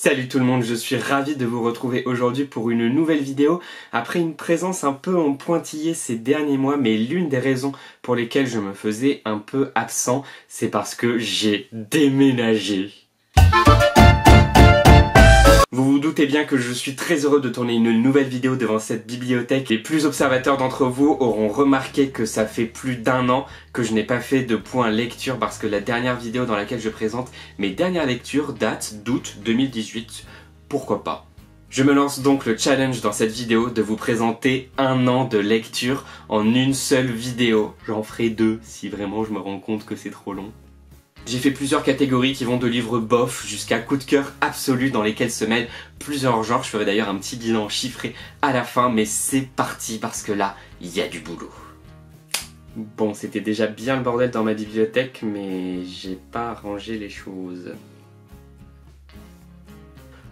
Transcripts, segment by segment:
Salut tout le monde, je suis ravi de vous retrouver aujourd'hui pour une nouvelle vidéo. Après une présence un peu en pointillé ces derniers mois, mais l'une des raisons pour lesquelles je me faisais un peu absent, c'est parce que j'ai déménagé. Vous vous doutez bien que je suis très heureux de tourner une nouvelle vidéo devant cette bibliothèque. Les plus observateurs d'entre vous auront remarqué que ça fait plus d'un an que je n'ai pas fait de point lecture parce que la dernière vidéo dans laquelle je présente mes dernières lectures date d'août 2018. Pourquoi pas? Je me lance donc le challenge dans cette vidéo de vous présenter un an de lecture en une seule vidéo. J'en ferai deux si vraiment je me rends compte que c'est trop long. J'ai fait plusieurs catégories qui vont de livres bof jusqu'à coup de cœur absolu dans lesquels se mêlent plusieurs genres. Je ferai d'ailleurs un petit bilan chiffré à la fin, mais c'est parti parce que là, il y a du boulot. Bon, c'était déjà bien le bordel dans ma bibliothèque, mais j'ai pas rangé les choses.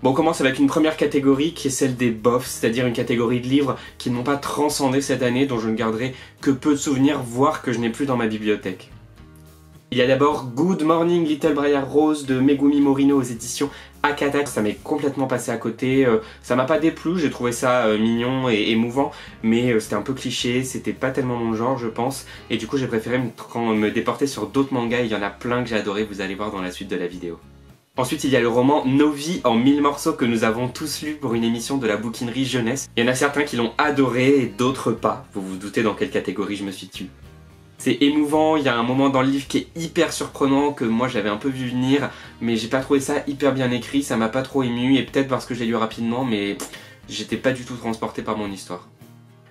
Bon, on commence avec une première catégorie qui est celle des bofs, c'est-à-dire une catégorie de livres qui n'ont pas transcendé cette année, dont je ne garderai que peu de souvenirs, voire que je n'ai plus dans ma bibliothèque. Il y a d'abord Good Morning Little Briar Rose de Megumi Morino aux éditions Akata. Ça m'est complètement passé à côté, ça m'a pas déplu, j'ai trouvé ça mignon et émouvant, mais c'était un peu cliché, c'était pas tellement mon genre je pense, et du coup j'ai préféré me déporter sur d'autres mangas, il y en a plein que j'ai adoré, vous allez voir dans la suite de la vidéo. Ensuite il y a le roman Nos vies en 1000 morceaux que nous avons tous lu pour une émission de la bouquinerie jeunesse. Il y en a certains qui l'ont adoré et d'autres pas, vous vous doutez dans quelle catégorie je me situe. C'est émouvant, il y a un moment dans le livre qui est hyper surprenant, que moi j'avais un peu vu venir, mais j'ai pas trouvé ça hyper bien écrit, ça m'a pas trop ému, et peut-être parce que je l'ai lu rapidement, mais j'étais pas du tout transporté par mon histoire.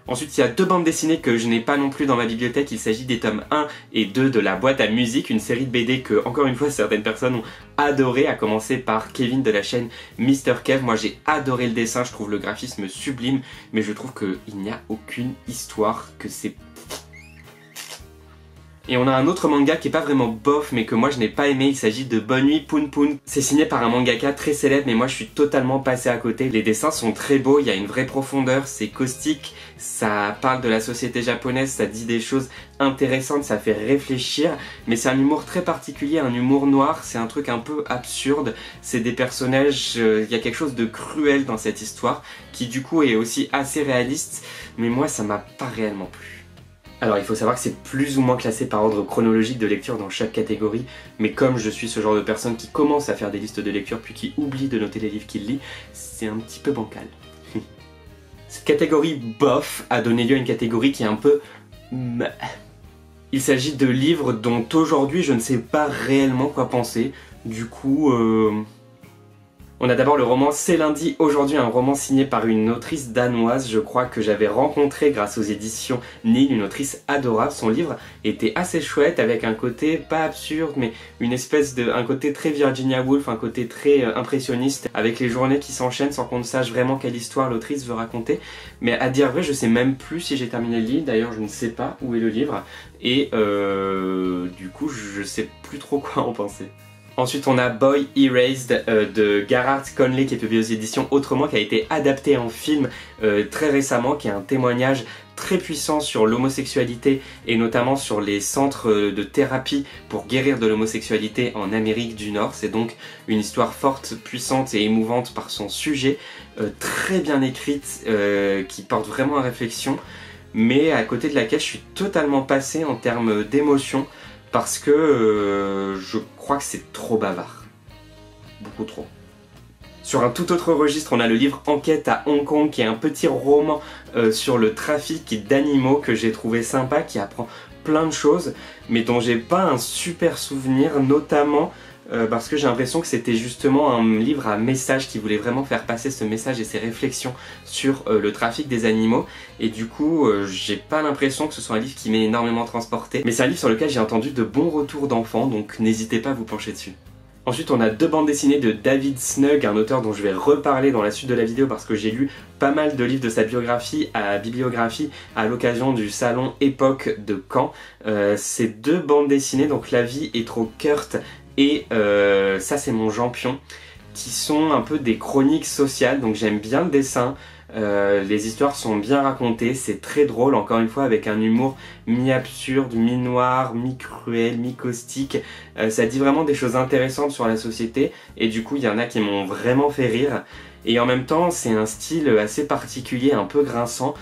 Ensuite il y a deux bandes dessinées que je n'ai pas non plus dans ma bibliothèque, il s'agit des tomes 1 et 2 de La Boîte à musique, une série de BD que, encore une fois, certaines personnes ont adoré, à commencer par Kevin de la chaîne Mr. Kev. Moi j'ai adoré le dessin, je trouve le graphisme sublime, mais je trouve qu'il n'y a aucune histoire, que c'est... Et on a un autre manga qui est pas vraiment bof mais que moi je n'ai pas aimé, il s'agit de Bonne Nuit Poun Poun. C'est signé par un mangaka très célèbre mais moi je suis totalement passé à côté. Les dessins sont très beaux, il y a une vraie profondeur, c'est caustique, ça parle de la société japonaise, ça dit des choses intéressantes, ça fait réfléchir, mais c'est un humour très particulier, un humour noir, c'est un truc un peu absurde, c'est des personnages, il y a quelque chose de cruel dans cette histoire qui du coup est aussi assez réaliste, mais moi ça m'a pas réellement plu. Alors il faut savoir que c'est plus ou moins classé par ordre chronologique de lecture dans chaque catégorie, mais comme je suis ce genre de personne qui commence à faire des listes de lecture puis qui oublie de noter les livres qu'il lit, c'est un petit peu bancal. Cette catégorie bof a donné lieu à une catégorie qui est un peu... Il s'agit de livres dont aujourd'hui je ne sais pas réellement quoi penser, du coup... On a d'abord le roman C'est lundi aujourd'hui, un roman signé par une autrice danoise, je crois que j'avais rencontré grâce aux éditions Nil, une autrice adorable. Son livre était assez chouette avec un côté pas absurde mais une espèce de... un côté très Virginia Woolf, un côté très impressionniste avec les journées qui s'enchaînent sans qu'on ne sache vraiment quelle histoire l'autrice veut raconter. Mais à dire vrai, je sais même plus si j'ai terminé le livre, d'ailleurs je ne sais pas où est le livre et du coup je sais plus trop quoi en penser. Ensuite on a Boy Erased de Garrard Conley qui est publié aux éditions Autrement, qui a été adapté en film très récemment, qui est un témoignage très puissant sur l'homosexualité et notamment sur les centres de thérapie pour guérir de l'homosexualité en Amérique du Nord. C'est donc une histoire forte, puissante et émouvante par son sujet, très bien écrite, qui porte vraiment à réflexion, mais à côté de laquelle je suis totalement passé en termes d'émotion, parce que je crois que c'est trop bavard. Beaucoup trop. Sur un tout autre registre, on a le livre Enquête à Hong Kong, qui est un petit roman sur le trafic d'animaux que j'ai trouvé sympa, qui apprend plein de choses, mais dont j'ai pas un super souvenir, notamment parce que j'ai l'impression que c'était justement un livre à message qui voulait vraiment faire passer ce message et ses réflexions sur le trafic des animaux, et du coup j'ai pas l'impression que ce soit un livre qui m'ait énormément transporté, mais c'est un livre sur lequel j'ai entendu de bons retours d'enfants, donc n'hésitez pas à vous pencher dessus. Ensuite on a deux bandes dessinées de David Snug, un auteur dont je vais reparler dans la suite de la vidéo parce que j'ai lu pas mal de livres de sa bibliographie à l'occasion du salon Époque de Caen. Ces deux bandes dessinées, donc La vie est trop Kurt et Ça c'est mon Jampion, qui sont un peu des chroniques sociales, donc j'aime bien le dessin, Les histoires sont bien racontées, c'est très drôle, encore une fois avec un humour mi-absurde, mi-noir, mi-cruel, mi-caustique. Ça dit vraiment des choses intéressantes sur la société et du coup il y en a qui m'ont vraiment fait rire. Et en même temps c'est un style assez particulier, un peu grinçant,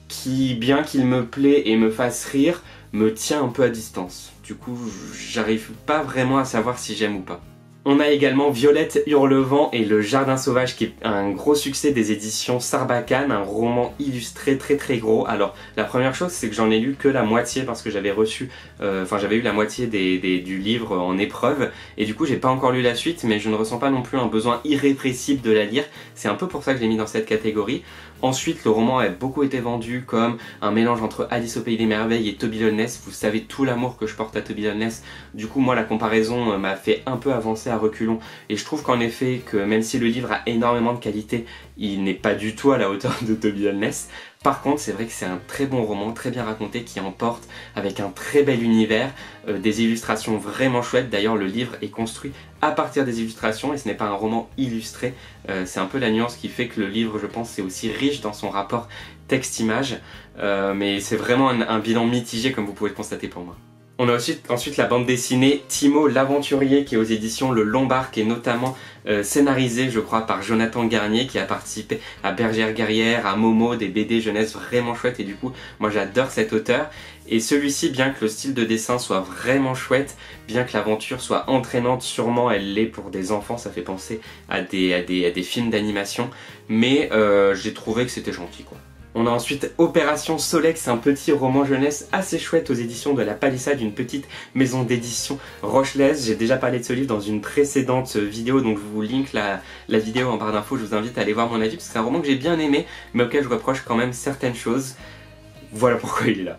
qui, bien qu'il me plaît et me fasse rire, me tient un peu à distance. Du coup j'arrive pas vraiment à savoir si j'aime ou pas. On a également Violette Hurlevent et le Jardin Sauvage qui est un gros succès des éditions Sarbacane, un roman illustré très gros. Alors la première chose c'est que j'en ai lu que la moitié parce que j'avais reçu, j'avais eu la moitié du livre en épreuve et du coup j'ai pas encore lu la suite mais je ne ressens pas non plus un besoin irrépressible de la lire. C'est un peu pour ça que je l'ai mis dans cette catégorie. Ensuite, le roman a beaucoup été vendu comme un mélange entre Alice au Pays des Merveilles et Toby Loveless. Vous savez tout l'amour que je porte à Toby Loveless. Du coup, moi, la comparaison m'a fait un peu avancer à reculons. Et je trouve qu'en effet, que même si le livre a énormément de qualité, il n'est pas du tout à la hauteur de Toby Loveless. Par contre, c'est vrai que c'est un très bon roman, très bien raconté, qui emporte avec un très bel univers, des illustrations vraiment chouettes. D'ailleurs, le livre est construit à partir des illustrations et ce n'est pas un roman illustré. C'est un peu la nuance qui fait que le livre, je pense, c'est aussi riche dans son rapport texte-image. Mais c'est vraiment un bilan mitigé, comme vous pouvez le constater pour moi. On a ensuite la bande dessinée Timo l'Aventurier qui est aux éditions Le Lombard, qui est notamment scénarisée je crois par Jonathan Garnier qui a participé à Bergère Guerrière, à Momo, des BD jeunesse vraiment chouettes et du coup moi j'adore cet auteur. Et celui-ci, bien que le style de dessin soit vraiment chouette, bien que l'aventure soit entraînante, sûrement elle l'est pour des enfants, ça fait penser à des films d'animation, mais j'ai trouvé que c'était gentil quoi. On a ensuite Opération Solex, un petit roman jeunesse assez chouette aux éditions de La Palissade, une petite maison d'édition rochelaise. J'ai déjà parlé de ce livre dans une précédente vidéo, donc je vous link la vidéo en barre d'infos, je vous invite à aller voir mon avis, parce que c'est un roman que j'ai bien aimé, mais auquel je reproche quand même certaines choses. Voilà pourquoi il est là.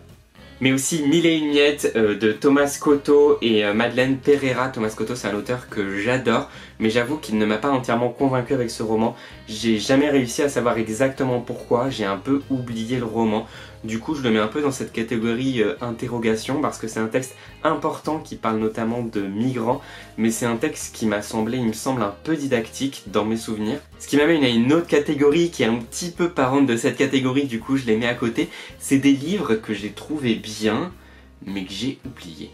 Mais aussi Mille et une miettes de Thomas Cotto et Madeleine Pereira. Thomas Cotto, c'est un auteur que j'adore, mais j'avoue qu'il ne m'a pas entièrement convaincu avec ce roman. J'ai jamais réussi à savoir exactement pourquoi, j'ai un peu oublié le roman. Du coup, je le mets un peu dans cette catégorie interrogation, parce que c'est un texte important qui parle notamment de migrants, mais c'est un texte qui m'a semblé, il me semble, un peu didactique dans mes souvenirs. Ce qui m'amène à une autre catégorie qui est un petit peu parente de cette catégorie, du coup je les mets à côté. C'est des livres que j'ai trouvé bien, mais que j'ai oubliés.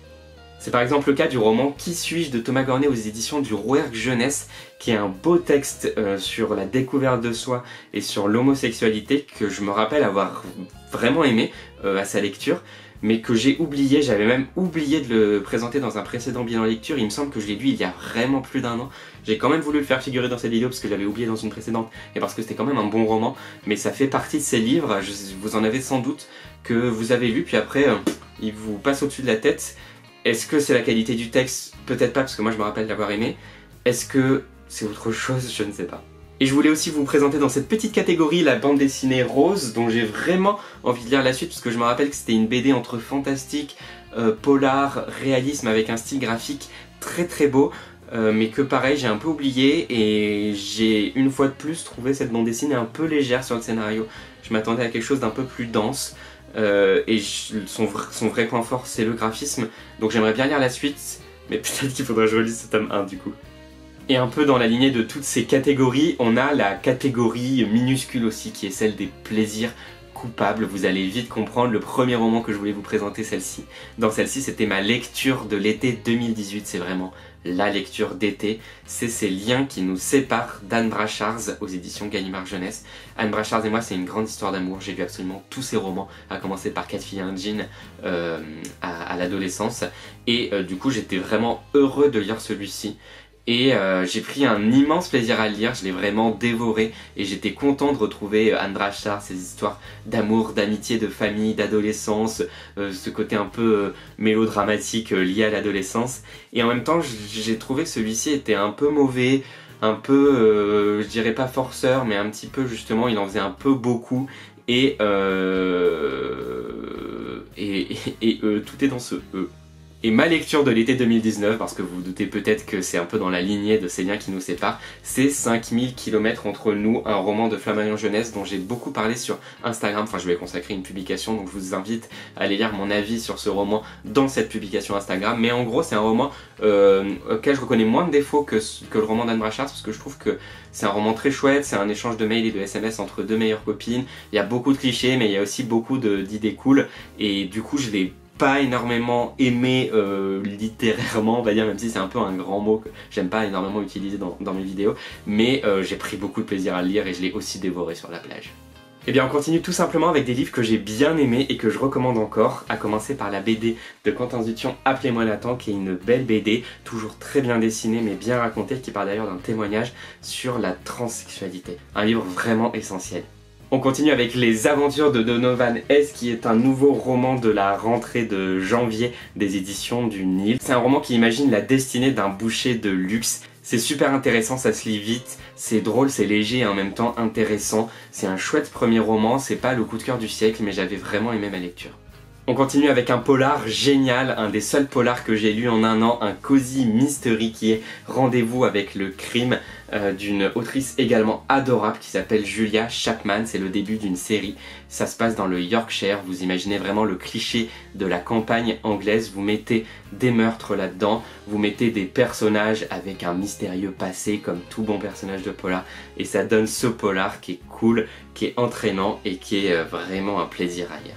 C'est par exemple le cas du roman Qui suis-je de Thomas Cornet aux éditions du Rouergue Jeunesse, qui est un beau texte sur la découverte de soi et sur l'homosexualité que je me rappelle avoir vraiment aimé à sa lecture, mais que j'ai oublié. J'avais même oublié de le présenter dans un précédent bilan lecture. Il me semble que je l'ai lu il y a vraiment plus d'1 an. J'ai quand même voulu le faire figurer dans cette vidéo parce que j'avais oublié dans une précédente et parce que c'était quand même un bon roman, mais ça fait partie de ces livres, vous en avez sans doute, que vous avez lu puis après il vous passe au-dessus de la tête. Est-ce que c'est la qualité du texte? Peut-être pas, parce que moi je me rappelle l'avoir aimé. Est-ce que c'est autre chose? Je ne sais pas. Et je voulais aussi vous présenter dans cette petite catégorie la bande dessinée Rose, dont j'ai vraiment envie de lire la suite, parce que je me rappelle que c'était une BD entre fantastique, polar, réalisme, avec un style graphique très beau, mais que pareil j'ai un peu oublié, et j'ai une fois de plus trouvé cette bande dessinée un peu légère sur le scénario. Je m'attendais à quelque chose d'un peu plus dense. Et son vrai point fort c'est le graphisme, donc j'aimerais bien lire la suite, mais peut-être qu'il faudra que je relise ce tome 1 du coup. Et un peu dans la lignée de toutes ces catégories, on a la catégorie minuscule aussi qui est celle des plaisirs coupables. Vous allez vite comprendre, le premier roman que je voulais vous présenter dans celle-ci c'était ma lecture de l'été 2018, c'est vraiment la lecture d'été, c'est ces liens qui nous séparent d'Anne Brachards aux éditions Gallimard Jeunesse. Anne Brachards et moi c'est une grande histoire d'amour, j'ai lu absolument tous ses romans, à commencer par 4 filles et un jean à l'adolescence, et du coup j'étais vraiment heureux de lire celui-ci. Et j'ai pris un immense plaisir à le lire, je l'ai vraiment dévoré et j'étais content de retrouver Anne Brachards, ces histoires d'amour, d'amitié, de famille, d'adolescence, ce côté un peu mélodramatique lié à l'adolescence. Et en même temps, j'ai trouvé que celui-ci était un peu mauvais, un peu, je dirais pas forceur, mais un petit peu justement, il en faisait un peu beaucoup. Et tout est dans ce E. Et ma lecture de l'été 2019, parce que vous vous doutez peut-être que c'est un peu dans la lignée de ces liens qui nous séparent, c'est 5000 km entre nous, un roman de Flammarion Jeunesse dont j'ai beaucoup parlé sur Instagram. Enfin, je vais consacrer une publication, donc je vous invite à aller lire mon avis sur ce roman dans cette publication Instagram. Mais en gros, c'est un roman auquel je reconnais moins de défauts que le roman d'Anne Brachard, parce que je trouve que c'est un roman très chouette, c'est un échange de mails et de SMS entre deux meilleures copines. Il y a beaucoup de clichés, mais il y a aussi beaucoup d'idées cool, et du coup, je l'ai pas énormément aimé littérairement, on va dire, même si c'est un peu un grand mot que j'aime pas énormément utiliser dans mes vidéos, mais j'ai pris beaucoup de plaisir à le lire et je l'ai aussi dévoré sur la plage. Et bien on continue tout simplement avec des livres que j'ai bien aimés et que je recommande encore, à commencer par la BD de Quentin Dupion, Appelez-moi Nathan, qui est une belle BD, toujours très bien dessinée mais bien racontée, qui parle d'ailleurs d'un témoignage sur la transsexualité. Un livre vraiment essentiel. On continue avec Les Aventures de Donovan S, qui est un nouveau roman de la rentrée de janvier des éditions du Nil. C'est un roman qui imagine la destinée d'un boucher de luxe. C'est super intéressant, ça se lit vite, c'est drôle, c'est léger et en même temps intéressant. C'est un chouette premier roman, c'est pas le coup de cœur du siècle, mais j'avais vraiment aimé ma lecture. On continue avec un polar génial, un des seuls polars que j'ai lu en un an, un cozy mystery qui est Rendez-vous avec le crime, d'une autrice également adorable qui s'appelle Julia Chapman. C'est le début d'une série, ça se passe dans le Yorkshire, vous imaginez vraiment le cliché de la campagne anglaise, vous mettez des meurtres là-dedans, vous mettez des personnages avec un mystérieux passé comme tout bon personnage de polar, et ça donne ce polar qui est cool, qui est entraînant et qui est vraiment un plaisir à lire.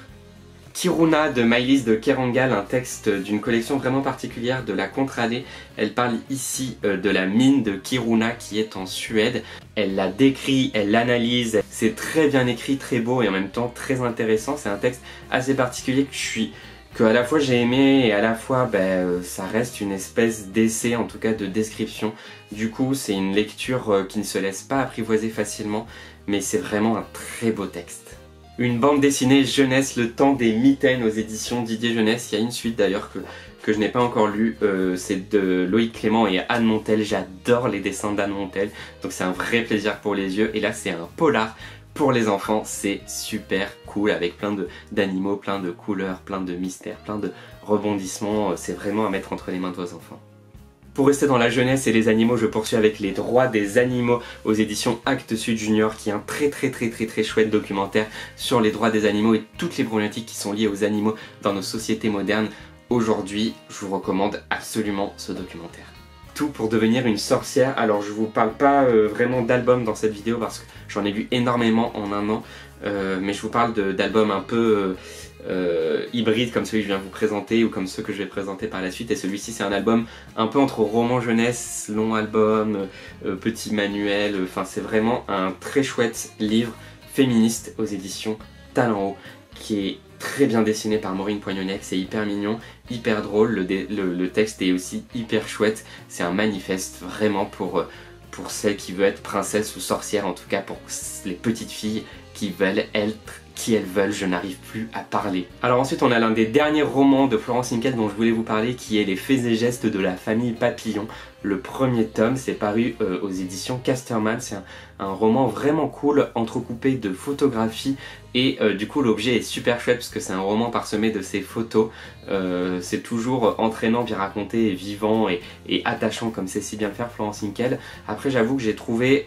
Kiruna de Maëlys de Kerangal, un texte d'une collection vraiment particulière de la contre-allée. Elle parle ici de la mine de Kiruna qui est en Suède. Elle la décrit, elle l'analyse, c'est très bien écrit, très beau et en même temps très intéressant. C'est un texte assez particulier que à la fois j'ai aimé et à la fois ça reste une espèce d'essai, en tout cas de description. Du coup c'est une lecture qui ne se laisse pas apprivoiser facilement, mais c'est vraiment un très beau texte. Une bande dessinée jeunesse, Le Temps des Mitaines aux éditions Didier Jeunesse. Il y a une suite d'ailleurs que je n'ai pas encore lue, c'est de Loïc Clément et Anne Montel. J'adore les dessins d'Anne Montel, donc c'est un vrai plaisir pour les yeux. Et là c'est un polar pour les enfants, c'est super cool avec plein d'animaux, plein de couleurs, plein de mystères, plein de rebondissements. C'est vraiment à mettre entre les mains de vos enfants. Pour rester dans la jeunesse et les animaux, je poursuis avec Les Droits des Animaux aux éditions Actes Sud Junior, qui est un très chouette documentaire sur les droits des animaux et toutes les problématiques qui sont liées aux animaux dans nos sociétés modernes. Aujourd'hui, je vous recommande absolument ce documentaire. Tout pour devenir une sorcière. Alors je vous parle pas vraiment d'albums dans cette vidéo parce que j'en ai lu énormément en un an, mais je vous parle d'albums un peu hybride comme celui que je viens de vous présenter ou comme ceux que je vais présenter par la suite. Et celui-ci c'est un album un peu entre roman jeunesse, long album, petit manuel, enfin c'est vraiment un très chouette livre féministe aux éditions Talent Haut qui est très bien dessiné par Maureen Poignonnet, c'est hyper mignon, hyper drôle, le texte est aussi hyper chouette, c'est un manifeste vraiment pour celles qui veulent être princesse ou sorcière, en tout cas pour les petites filles qui veulent être qui elles veulent, je n'arrive plus à parler. Alors ensuite on a l'un des derniers romans de Florence Hinkel dont je voulais vous parler, qui est Les Faits et Gestes de la famille Papillon. Le premier tome, c'est paru aux éditions Casterman. C'est un roman vraiment cool, entrecoupé de photographies et du coup l'objet est super chouette parce que c'est un roman parsemé de ces photos. C'est toujours entraînant, bien raconté, et vivant et attachant comme c'est si bien le faire Florence Hinkel. Après j'avoue que j'ai trouvé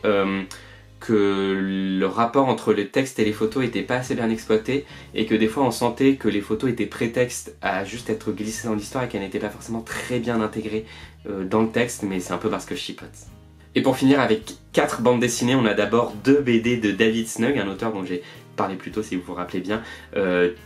que le rapport entre le texte et les photos était pas assez bien exploité et que des fois on sentait que les photos étaient prétexte à juste être glissées dans l'histoire et qu'elles n'étaient pas forcément très bien intégrées dans le texte, mais c'est un peu parce que je chipote. Et pour finir avec 4 bandes dessinées, on a d'abord 2 BD de David Snug, un auteur dont j'ai parlé plus tôt si vous vous rappelez bien.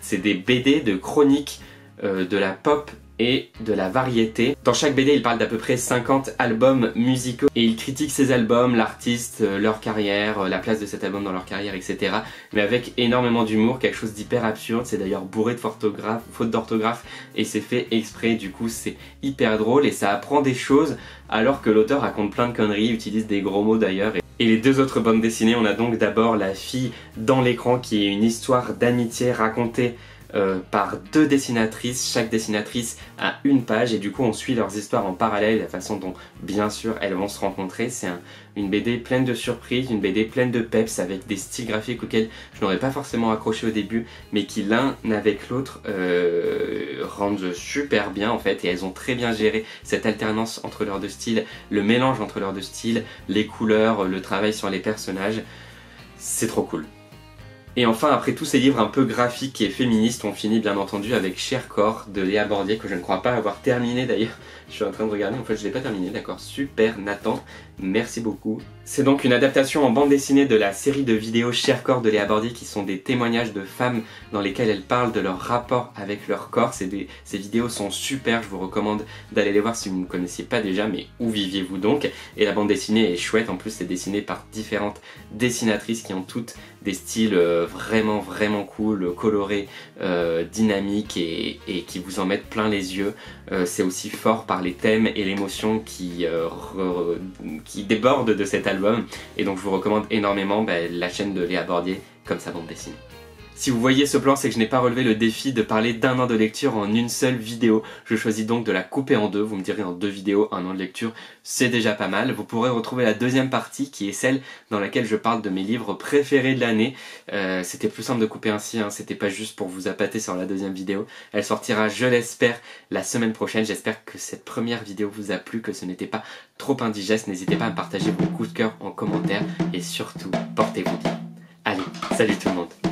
C'est des BD de chroniques de la pop et de la variété. Dans chaque BD, il parle d'à peu près 50 albums musicaux et il critique ces albums, l'artiste, leur carrière, la place de cet album dans leur carrière, etc. Mais avec énormément d'humour, quelque chose d'hyper absurde. C'est d'ailleurs bourré de fautes d'orthographe et c'est fait exprès. Du coup, c'est hyper drôle et ça apprend des choses alors que l'auteur raconte plein de conneries, utilise des gros mots d'ailleurs. Et les 2 autres bandes dessinées, on a donc d'abord La fille dans l'écran, qui est une histoire d'amitié racontée par 2 dessinatrices. Chaque dessinatrice a une page et du coup on suit leurs histoires en parallèle, la façon dont bien sûr elles vont se rencontrer. C'est une BD pleine de surprises, une BD pleine de peps avec des styles graphiques auxquels je n'aurais pas forcément accroché au début mais qui l'un avec l'autre rendent super bien en fait, et elles ont très bien géré cette alternance entre leurs deux styles, le mélange entre leurs deux styles, les couleurs, le travail sur les personnages. C'est trop cool. Et enfin, après tous ces livres un peu graphiques et féministes, on finit bien entendu avec Cher Corps de Léa Bordier, que je ne crois pas avoir terminé d'ailleurs. Je suis en train de regarder, en fait je l'ai pas terminé, d'accord, super Nathan, merci beaucoup. C'est donc une adaptation en bande dessinée de la série de vidéos Cher Corps de Léa Bordier, qui sont des témoignages de femmes dans lesquelles elles parlent de leur rapport avec leur corps. Ces vidéos sont super, je vous recommande d'aller les voir si vous ne connaissiez pas déjà, mais où viviez-vous donc? Et la bande dessinée est chouette, en plus c'est dessiné par différentes dessinatrices qui ont toutes des styles vraiment cool, colorés, dynamiques et qui vous en mettent plein les yeux. C'est aussi fort par les thèmes et l'émotion qui débordent de cet album, et donc je vous recommande énormément la chaîne de Léa Bordier comme sa bande dessinée. Si vous voyez ce plan, c'est que je n'ai pas relevé le défi de parler d'1 an de lecture en une seule vidéo. Je choisis donc de la couper en deux. Vous me direz, en 2 vidéos, 1 an de lecture, c'est déjà pas mal. Vous pourrez retrouver la deuxième partie qui est celle dans laquelle je parle de mes livres préférés de l'année. C'était plus simple de couper ainsi, hein. C'était pas juste pour vous appâter sur la deuxième vidéo. Elle sortira, je l'espère, la semaine prochaine. J'espère que cette première vidéo vous a plu, que ce n'était pas trop indigeste. N'hésitez pas à me partager vos coups de cœur en commentaire et surtout, portez-vous bien. Allez, salut tout le monde!